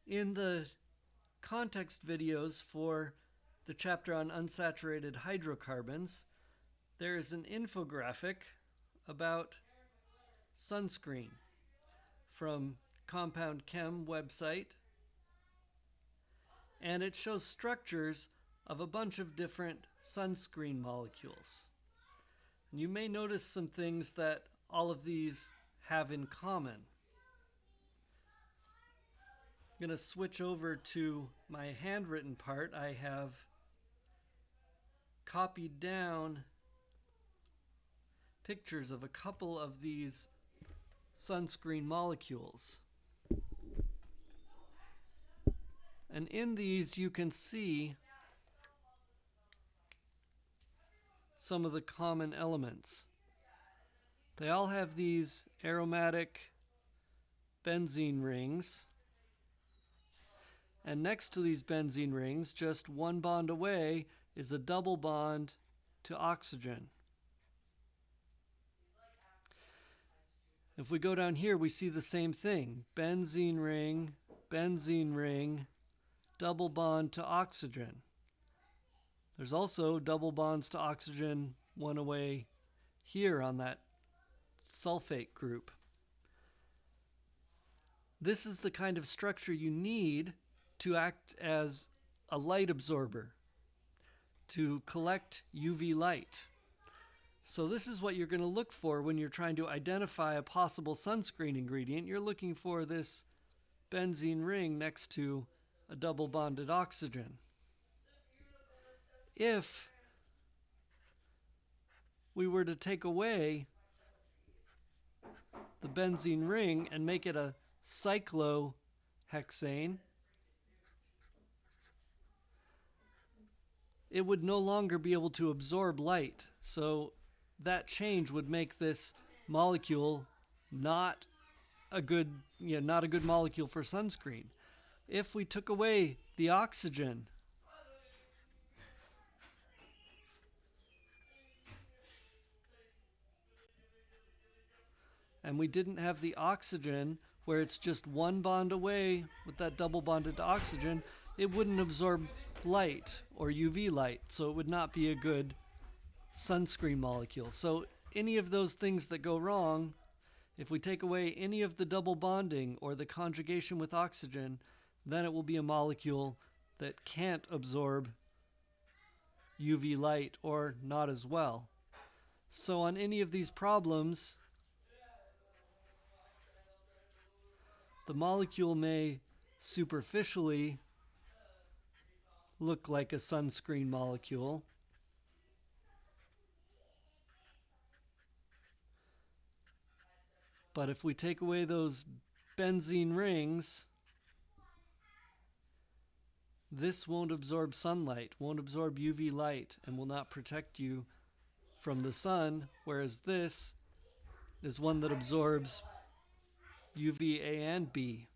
In the context videos for the chapter on unsaturated hydrocarbons, there is an infographic about sunscreen from Compound Chem website, and it shows structures of a bunch of different sunscreen molecules. And you may notice some things that all of these have in common. I'm going to switch over to my handwritten part. I have copied down pictures of a couple of these sunscreen molecules. And in these you can see some of the common elements. They all have these aromatic benzene rings. And next to these benzene rings, just one bond away, is a double bond to oxygen. If we go down here, we see the same thing. Benzene ring, double bond to oxygen. There's also double bonds to oxygen one away here on that sulfate group. This is the kind of structure you need to act as a light absorber, to collect UV light. So this is what you're going to look for when you're trying to identify a possible sunscreen ingredient. You're looking for this benzene ring next to a double bonded oxygen. If we were to take away the benzene ring and make it a cyclohexane, it would no longer be able to absorb light. So that change would make this molecule not a good molecule for sunscreen. If we took away the oxygen, and we didn't have the oxygen where it's just one bond away with that double bonded to oxygen, it wouldn't absorb light or UV light, so it would not be a good sunscreen molecule. So any of those things that go wrong, if we take away any of the double bonding or the conjugation with oxygen, then it will be a molecule that can't absorb UV light or not as well. So on any of these problems, the molecule may superficially look like a sunscreen molecule, but if we take away those benzene rings, this won't absorb sunlight, won't absorb UV light, and will not protect you from the sun, whereas this is one that absorbs UVA and B.